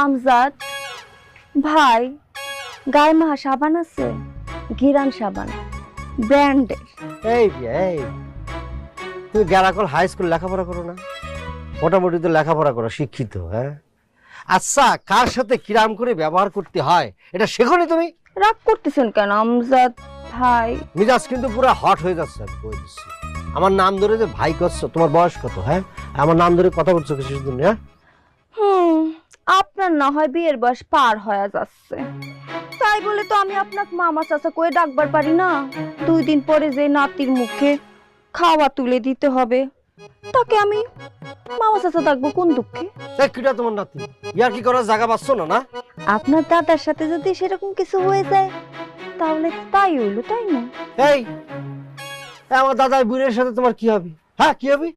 আমজাদ ভাই, গায়ে মাহা সাবান আছে, গিরান সাবান ব্র্যান্ডের। এই এই তুমি গ্যারাকল হাই স্কুল লেখাপড়া করো না? মোটামুটি তো লেখাপড়া করো, শিক্ষিত। হ্যাঁ, আচ্ছা, কার সাথে কিরাম করে ব্যবহার করতে হয় এটা শেখোনি তুমি? রাগ করতেছেন কেন আমজাদ ভাই? মিজাজ কিন্তু পুরো হট হয়ে যাচ্ছে, আমি বলে দিচ্ছি। আমার নাম ধরে যে ভাই করছো, তোমার বয়স কত? হ্যাঁ, আমার নাম ধরে কথা বলছো কিছু দিন। হ্যাঁ, আপনার না হয় বিয়ের বয়স পার হয়ে যাচ্ছে, তাই বলে তো আমি আপনাকে মামা চাচা কয়ে ডাকবার পারি না। 2 দিন পরে যে নাতির মুখে খাওয়া তুলে দিতে হবে, তাকে আমি মামা চাচা ডাকবো কোন দুঃখে? কিটা তোমার নাতি? ইয়ার কি করার জায়গা পাচ্ছ না? না, আপনার দাদার সাথে যদি সেরকম কিছু হয়ে যায় তাহলে তাই হইলো, তাই না? এই আমার দাদার বুড়ির সাথে তোমার কি হবে? হ্যাঁ, কি হবে?